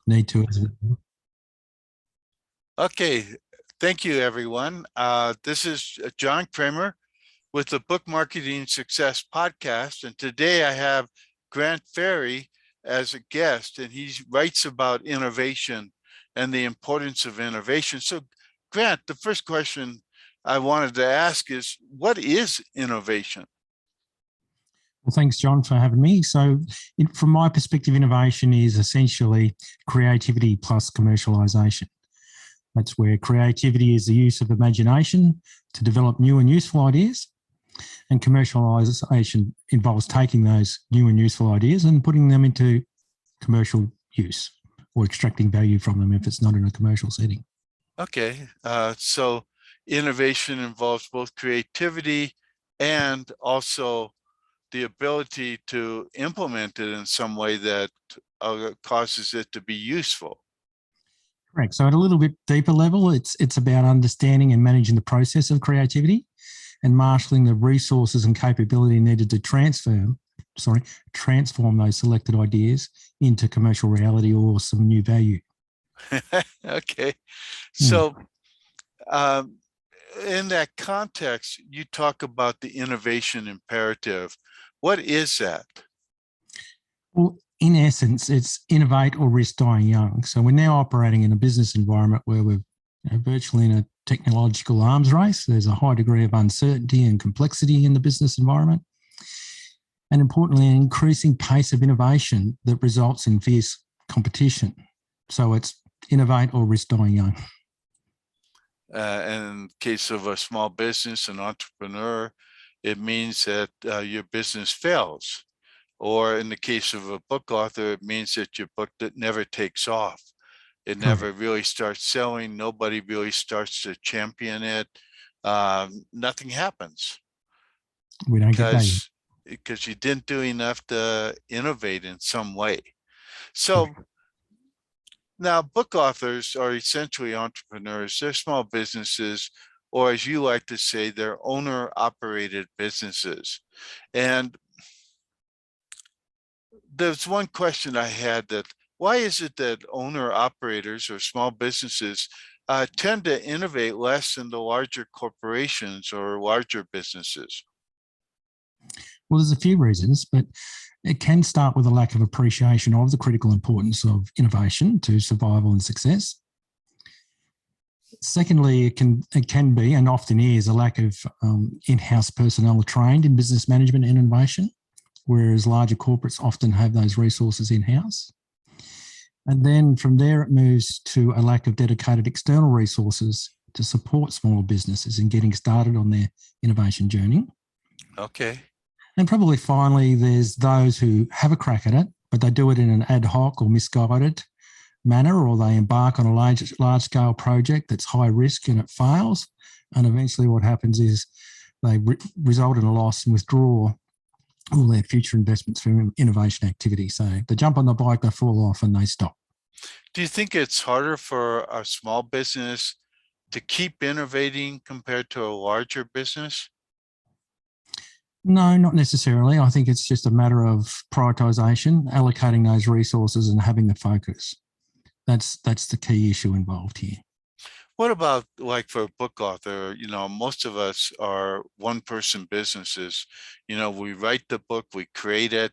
need to. Okay, thank you, everyone. This is John Kramer with the Book Marketing Success Podcast, and today I have Grant Ferry as a guest, and he writes about innovation and the importance of innovation. So, Grant, the first question I wanted to ask is, what is innovation? Well, thanks, John, for having me. So from my perspective, innovation is essentially creativity plus commercialization. That's where creativity is the use of imagination to develop new and useful ideas. And commercialization involves taking those new and useful ideas and putting them into commercial use or extracting value from them if it's not in a commercial setting. Okay, so innovation involves both creativity and also the ability to implement it in some way that causes it to be useful. Correct. So at a little bit deeper level, it's about understanding and managing the process of creativity and marshalling the resources and capability needed to transform those selected ideas into commercial reality or some new value. Okay. So in that context, you talk about the innovation imperative. What is that? Well, in essence, it's innovate or risk dying young. So we're now operating in a business environment where we're virtually in a technological arms race. There's a high degree of uncertainty and complexity in the business environment. And importantly, an increasing pace of innovation that results in fierce competition. So it's innovate or risk dying young. And in the case of a small business, an entrepreneur, it means that your business fails. Or in the case of a book author, it means that your book that never takes off. It never really starts selling. Nobody really starts to champion it. Nothing happens. We don't get value. Because you didn't do enough to innovate in some way. So now book authors are essentially entrepreneurs. They're small businesses, or as you like to say, they're owner-operated businesses. And there's one question I had, that why is it that owner-operators or small businesses tend to innovate less than the larger corporations or larger businesses? Well, there's a few reasons, but it can start with a lack of appreciation of the critical importance of innovation to survival and success. Secondly, it can be, and often is, a lack of in-house personnel trained in business management and innovation, whereas larger corporates often have those resources in-house. And then from there, it moves to a lack of dedicated external resources to support smaller businesses in getting started on their innovation journey. Okay. And probably finally, there's those who have a crack at it, but they do it in an ad hoc or misguided manner, or they embark on a large-scale project that's high risk and it fails. And eventually what happens is they result in a loss and withdraw all their future investments from innovation activity. So they jump on the bike, they fall off and they stop. Do you think it's harder for a small business to keep innovating compared to a larger business? No, not necessarily. I think it's just a matter of prioritization, allocating those resources and having the focus. That's the key issue involved here. What about, like, for a book author? Most of us are one-person businesses. We write the book, we create it,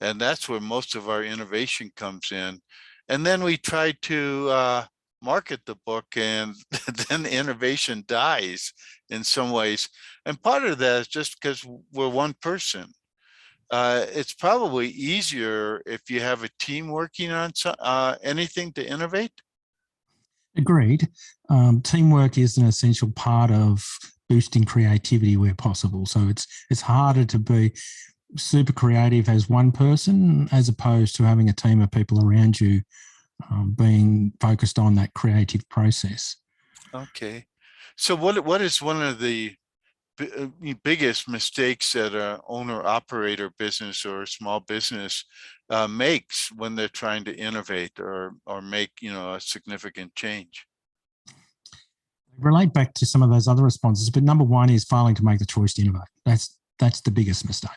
and that's where most of our innovation comes in. And then we try to market the book, and then innovation dies in some ways. And part of that is just because we're one person. It's probably easier if you have a team working on anything to innovate. Agreed. Teamwork is an essential part of boosting creativity where possible. So it's harder to be super creative as one person as opposed to having a team of people around you being focused on that creative process. Okay. So what is one of the biggest mistakes that an owner-operator business or a small business makes when they're trying to innovate or make a significant change? Relate back to some of those other responses, but number one is failing to make the choice to innovate. That's the biggest mistake.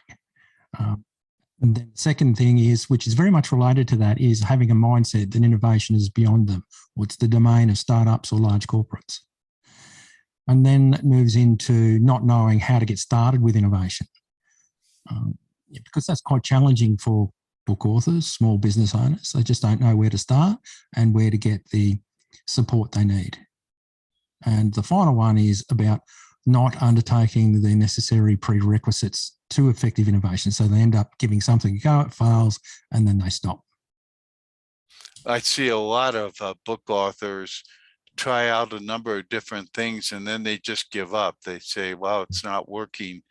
And then the second thing is, which is very much related to that, is having a mindset that innovation is beyond them, or it's the domain of startups or large corporates. And then it moves into not knowing how to get started with innovation. Because that's quite challenging for book authors, small business owners. They just don't know where to start and where to get the support they need. And the final one is about not undertaking the necessary prerequisites to effective innovation. So they end up giving something a go, it fails, and then they stop. I see a lot of book authors try out a number of different things and then they just give up. They say, wow, it's not working.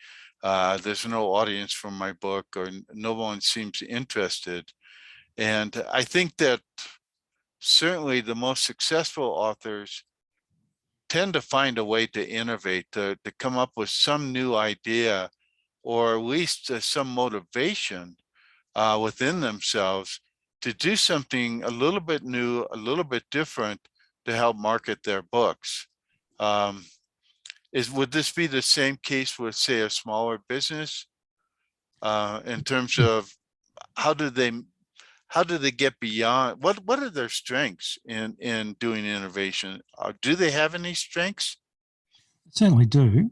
There's no audience for my book, or no one seems interested. And I think that certainly the most successful authors tend to find a way to innovate, to come up with some new idea, or at least some motivation within themselves to do something a little bit new, a little bit different to help market their books. Would this be the same case with, say, a smaller business in terms of how do they get beyond, what are their strengths in doing innovation? Do they have any strengths? Certainly do.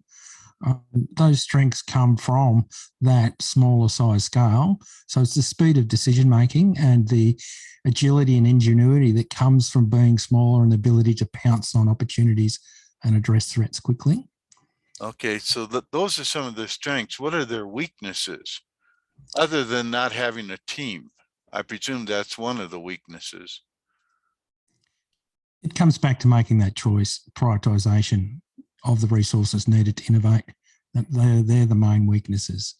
Those strengths come from that smaller size scale. So it's the speed of decision making and the agility and ingenuity that comes from being smaller, and the ability to pounce on opportunities and address threats quickly. Okay, so those are some of their strengths. What are their weaknesses, other than not having a team? I presume that's one of the weaknesses. It comes back to making that choice, prioritization of the resources needed to innovate. They're the main weaknesses,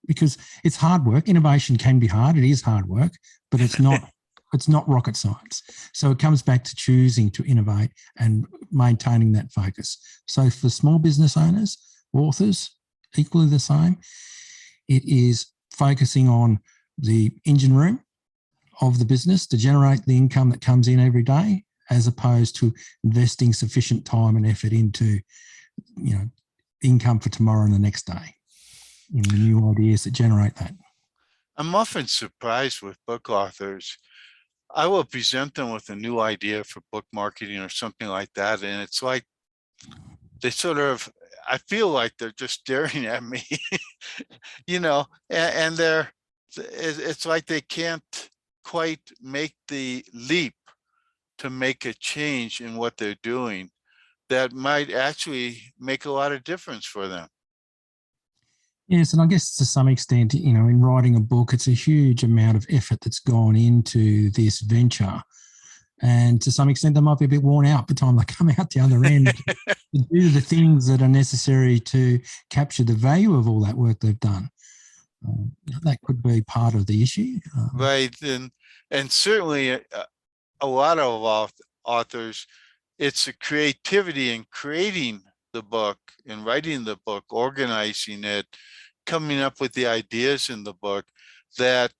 because it's hard work. Innovation can be hard. It is hard work, but it's not it's not rocket science. So it comes back to choosing to innovate and maintaining that focus. So for small business owners, authors, equally the same, it is focusing on the engine room of the business to generate the income that comes in every day, as opposed to investing sufficient time and effort into, income for tomorrow and the next day, in the new ideas that generate that. I'm often surprised with book authors. I will present them with a new idea for book marketing or something like that, and it's like they sort of, I feel like they're just staring at me, and it's like they can't quite make the leap to make a change in what they're doing that might actually make a lot of difference for them. Yes, and I guess to some extent, in writing a book, it's a huge amount of effort that's gone into this venture. And to some extent, they might be a bit worn out by the time they come out the other end to do the things that are necessary to capture the value of all that work they've done. That could be part of the issue. Right. And certainly a lot of authors, it's the creativity in creating the book and writing the book, organizing it, coming up with the ideas in the book that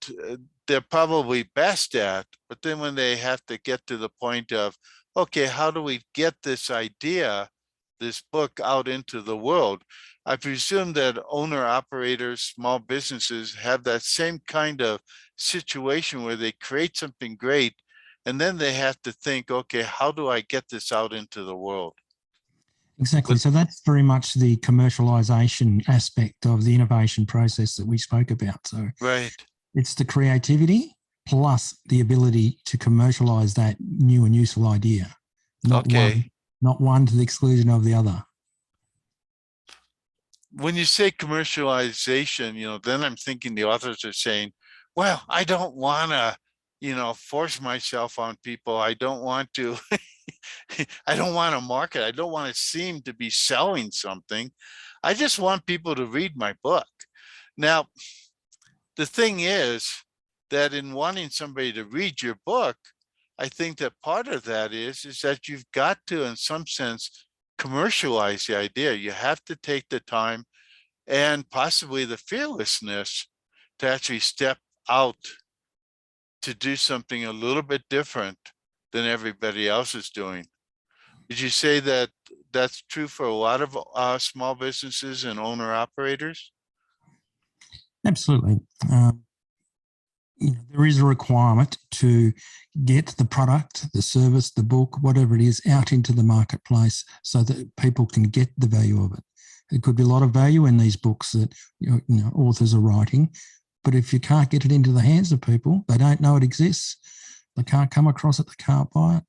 they're probably best at. But then when they have to get to the point of, okay, how do we get this idea, this book out into the world? I presume that owner operators, small businesses have that same kind of situation where they create something great and then they have to think, okay, how do I get this out into the world? Exactly. So that's very much the commercialization aspect of the innovation process that we spoke about. So right. It's the creativity plus the ability to commercialize that new and useful idea. Not one to the exclusion of the other. When you say commercialization, then I'm thinking the authors are saying, well, I don't want to, force myself on people. I don't want to, I don't want to market. I don't want to seem to be selling something. I just want people to read my book. Now, the thing is that in wanting somebody to read your book, I think that part of that is that you've got to, in some sense, commercialize the idea. You have to take the time and possibly the fearlessness to actually step out to do something a little bit different than everybody else is doing. Did you say that that's true for a lot of small businesses and owner operators? Absolutely. there is a requirement to get the product, the service, the book, whatever it is, out into the marketplace so that people can get the value of it. There could be a lot of value in these books that authors are writing, but if you can't get it into the hands of people, they don't know it exists, they can't come across it, they can't buy it,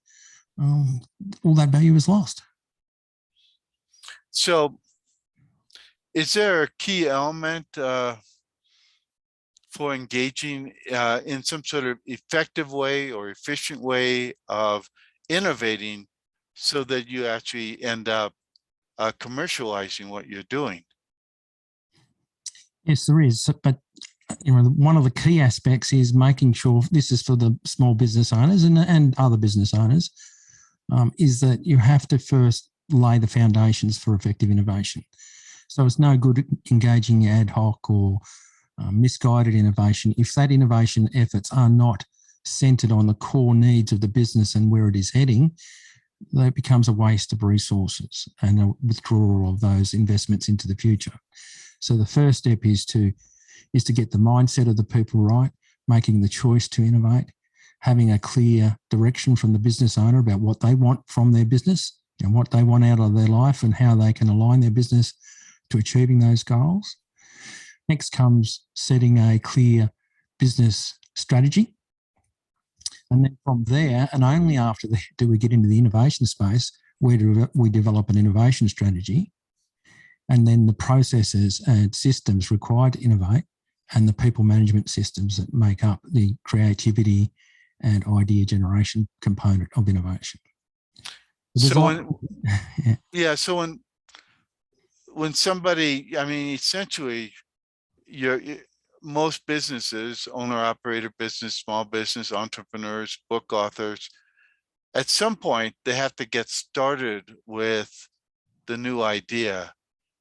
all that value is lost. So is there a key element for engaging in some sort of effective way or efficient way of innovating so that you actually end up commercializing what you're doing? Yes, there is. But one of the key aspects is making sure, this is for the small business owners and other business owners, is that you have to first lay the foundations for effective innovation. So it's no good engaging ad hoc or misguided innovation if that innovation efforts are not centered on the core needs of the business and where it is heading. That becomes a waste of resources and a withdrawal of those investments into the future. So the first step is to get the mindset of the people right, making the choice to innovate, having a clear direction from the business owner about what they want from their business and what they want out of their life and how they can align their business to achieving those goals. Next comes setting a clear business strategy. And then from there, and only after that, do we get into the innovation space, where do we develop an innovation strategy, and then the processes and systems required to innovate, and the people management systems that make up the creativity and idea generation component of innovation. So so when somebody, I mean, essentially, most businesses, owner operator business, small business, entrepreneurs, book authors, at some point they have to get started with the new idea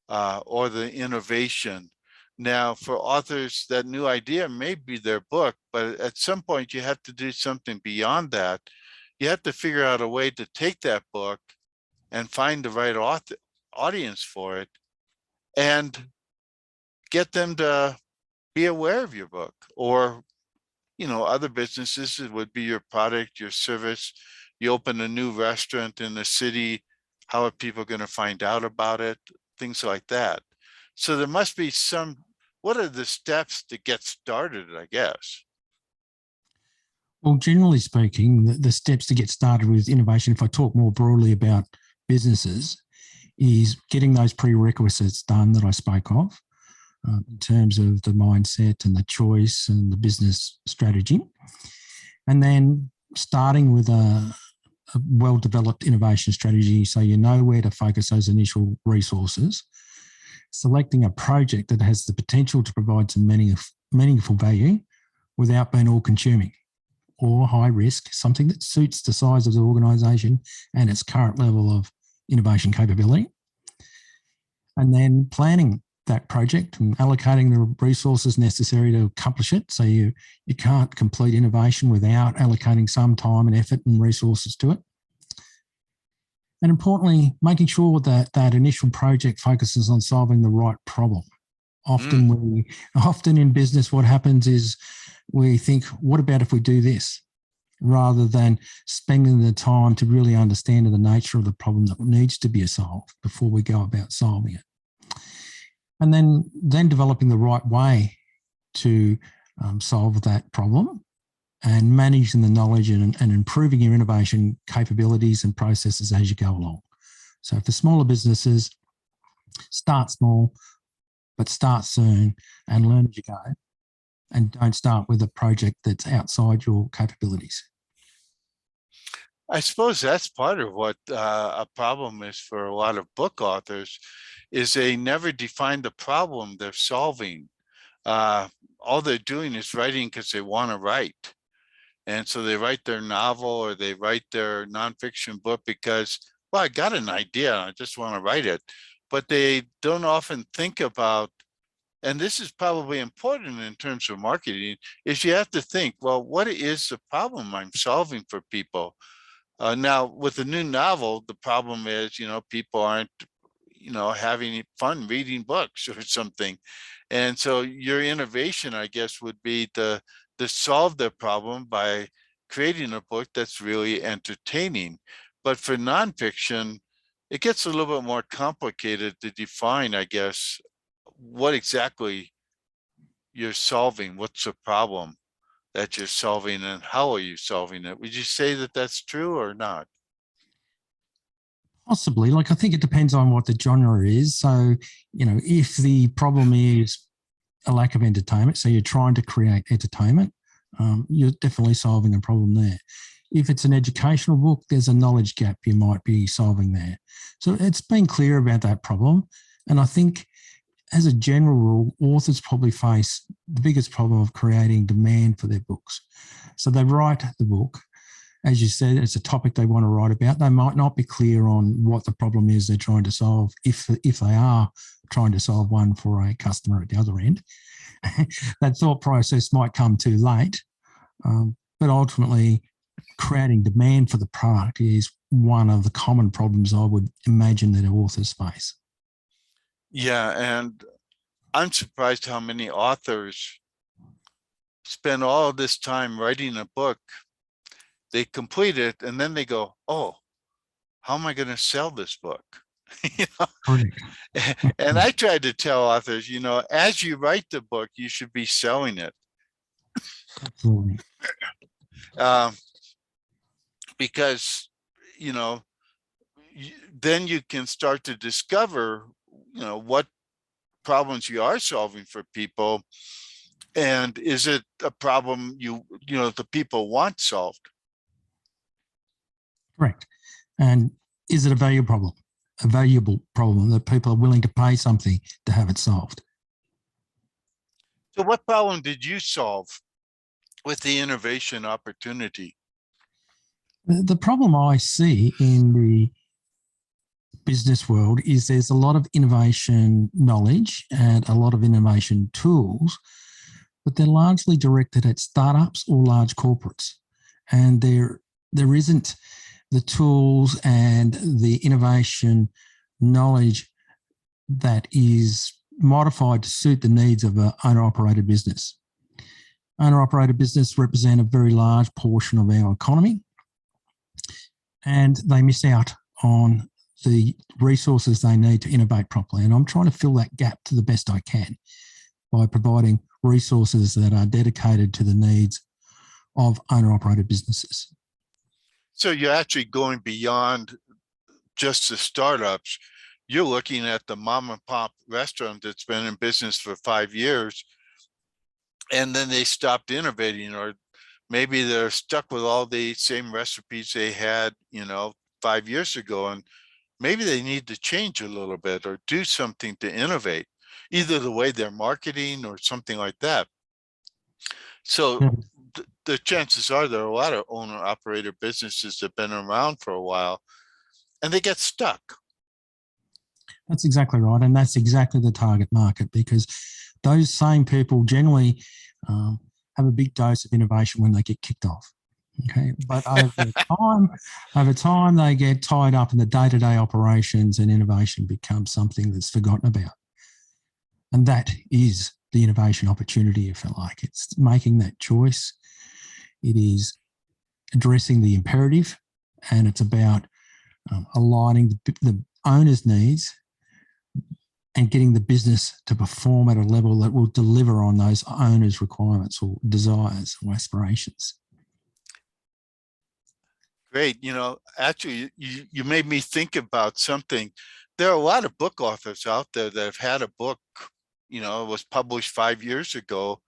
or the innovation. Now, for authors, that new idea may be their book, but at some point you have to do something beyond that. You have to figure out a way to take that book and find the right audience for it and get them to be aware of your book. Or other businesses, it would be your product, your service. You open a new restaurant in the city, how are people going to find out about it? Things like that. So there must be what are the steps to get started, I guess? Well, generally speaking, the steps to get started with innovation, if I talk more broadly about businesses, is getting those prerequisites done that I spoke of. In terms of the mindset and the choice and the business strategy. And then starting with a well-developed innovation strategy so you know where to focus those initial resources, selecting a project that has the potential to provide some meaningful value without being all-consuming or high risk, something that suits the size of the organisation and its current level of innovation capability. And then planning that project and allocating the resources necessary to accomplish it. So you can't complete innovation without allocating some time and effort and resources to it. And importantly, making sure that that initial project focuses on solving the right problem. Often in business, what happens is we think, what about if we do this? Rather than spending the time to really understand the nature of the problem that needs to be solved before we go about solving it. And then developing the right way to solve that problem and managing the knowledge and improving your innovation capabilities and processes as you go along. So for smaller businesses, start small, but start soon and learn as you go. And don't start with a project that's outside your capabilities. I suppose that's part of what a problem is for a lot of book authors, is they never define the problem they're solving. All they're doing is writing because they want to write. And so they write their novel or they write their nonfiction book because, well, I got an idea, I just want to write it. But they don't often think about, and this is probably important in terms of marketing, is you have to think, well, what is the problem I'm solving for people? Now, with the new novel, the problem is, people aren't, having fun reading books or something. And so your innovation, I guess, would be to to solve their problem by creating a book that's really entertaining. But for nonfiction, it gets a little bit more complicated to define, I guess, what exactly you're solving, what's the problem that you're solving, and how are you solving it? Would you say that that's true or not? Possibly. Like, I think it depends on what the genre is. So, if the problem is a lack of entertainment, so you're trying to create entertainment, you're definitely solving a problem there. If it's an educational book, there's a knowledge gap you might be solving there. So it's being clear about that problem. And I think as a general rule, authors probably face the biggest problem of creating demand for their books. So they write the book. As you said, it's a topic they want to write about. They might not be clear on what the problem is they're trying to solve, if they are trying to solve one for a customer at the other end. That thought process might come too late. But ultimately, creating demand for the product is one of the common problems I would imagine that authors face. Yeah, and I'm surprised how many authors spend all this time writing a book. They complete it, and then they go, "Oh, how am I going to sell this book?" You know? Correct. And I tried to tell authors, as you write the book, you should be selling it. Absolutely. Because, then you can start to discover, what problems you are solving for people. And is it a problem the people want solved? Correct. And is it a valuable problem that people are willing to pay something to have it solved? So what problem did you solve with the innovation opportunity? The problem I see in the business world is there's a lot of innovation knowledge and a lot of innovation tools, but they're largely directed at startups or large corporates. And there isn't the tools and the innovation knowledge that is modified to suit the needs of an owner-operated business. Owner-operated business represent a very large portion of our economy, and they miss out on the resources they need to innovate properly. And I'm trying to fill that gap to the best I can by providing resources that are dedicated to the needs of owner-operated businesses. So you're actually going beyond just the startups. You're looking at the mom and pop restaurant that's been in business for 5 years, and then they stopped innovating, or maybe they're stuck with all the same recipes they had, 5 years ago, and maybe they need to change a little bit or do something to innovate, either the way they're marketing or something like that. So the chances are there are a lot of owner-operator businesses that have been around for a while, and they get stuck. That's exactly right. And that's exactly the target market, because those same people generally have a big dose of innovation when they get kicked off. Okay. But over time, they get tied up in the day-to-day operations, and innovation becomes something that's forgotten about. And that is the innovation opportunity, if you like. It's making that choice. It is addressing the imperative, and it's about aligning the owner's needs and getting the business to perform at a level that will deliver on those owners' requirements or desires or aspirations. Great. Actually, you made me think about something. There are a lot of book authors out there that have had a book, it was published 5 years ago,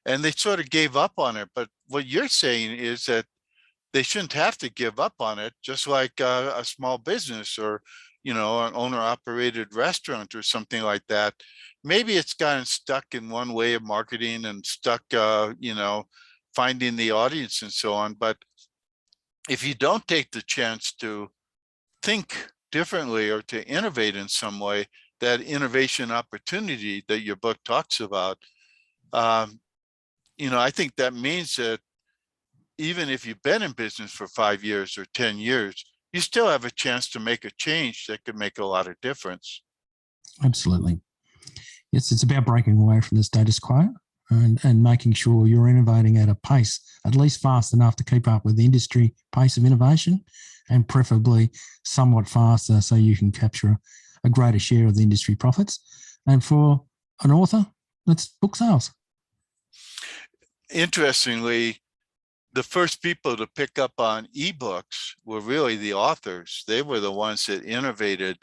and they sort of gave up on it. But what you're saying is that they shouldn't have to give up on it, just like a small business or, an owner-operated restaurant or something like that. Maybe it's gotten stuck in one way of marketing and stuck, finding the audience and so on. But if you don't take the chance to think differently or to innovate in some way, that innovation opportunity that your book talks about, I think that means that even if you've been in business for 5 years or 10 years, you still have a chance to make a change that could make a lot of difference. Absolutely. Yes, it's about breaking away from the status quo. and making sure you're innovating at a pace at least fast enough to keep up with the industry pace of innovation, and preferably somewhat faster so you can capture a greater share of the industry profits. And for an author, that's book sales. Interestingly, the first people to pick up on ebooks were really the authors. They were the ones that innovated,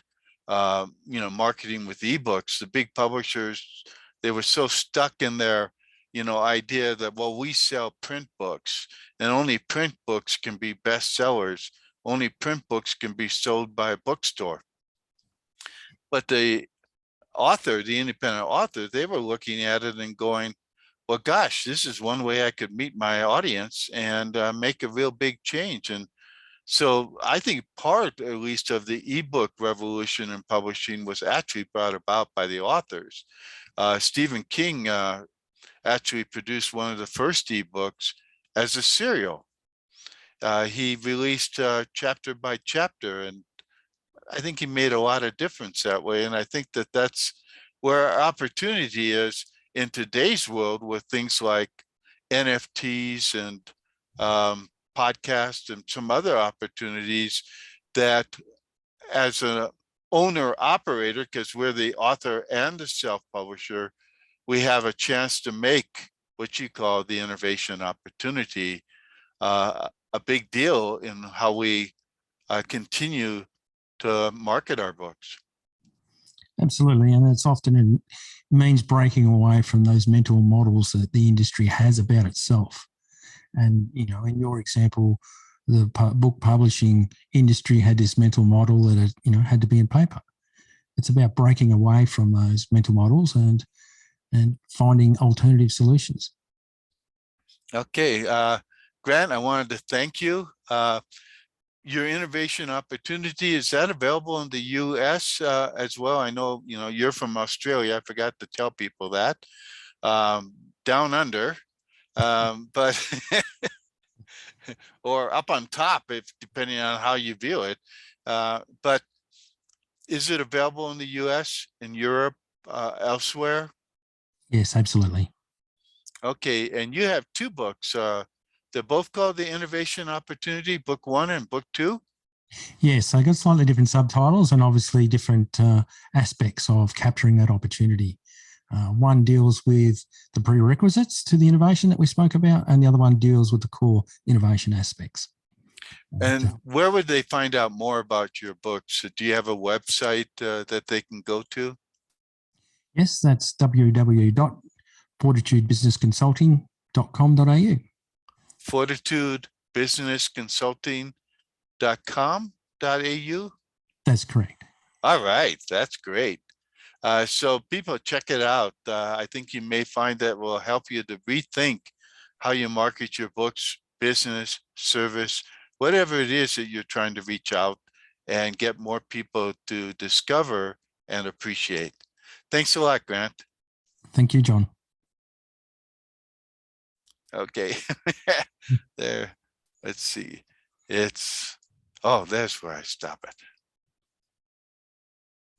marketing with ebooks. The big publishers, they were so stuck in their, idea that, well, we sell print books and only print books can be bestsellers. Only print books can be sold by a bookstore. But the author, the independent author, they were looking at it and going, well, gosh, this is one way I could meet my audience and make a real big change. And so I think part, at least, of the ebook revolution in publishing was actually brought about by the authors. Stephen King actually produced one of the first ebooks as a serial. He released chapter by chapter, and I think he made a lot of difference that way. And I think that that's where our opportunity is in today's world with things like NFTs and podcasts and some other opportunities, that as an owner operator, because we're the author and the self-publisher, we have a chance to make what you call the innovation opportunity a big deal in how we continue to market our books. Absolutely. And it's often means breaking away from those mental models that the industry has about itself. And, in your example, the book publishing industry had this mental model that it, had to be in paper. It's about breaking away from those mental models and finding alternative solutions. Okay. Grant, I wanted to thank you. Your innovation opportunity, is that available in the US as well? I know, you're from Australia. I forgot to tell people that. Down under, but or up on top, if depending on how you view it. But is it available in the US, in Europe, elsewhere? Yes, absolutely. Okay, and you have two books. They're both called The Innovation Opportunity, Book 1 and Book 2? Yes, I got slightly different subtitles and obviously different aspects of capturing that opportunity. One deals with the prerequisites to the innovation that we spoke about, and the other one deals with the core innovation aspects. And where would they find out more about your books? Do you have a website that they can go to? Yes, that's www.fortitudebusinessconsulting.com.au. fortitudebusinessconsulting.com.au? That's correct. All right, that's great. So people, check it out. I think you may find that will help you to rethink how you market your books, business, service, whatever it is that you're trying to reach out and get more people to discover and appreciate. Thanks a lot, Grant. Thank you, John. Okay. There, let's see. Oh, that's where I stop it.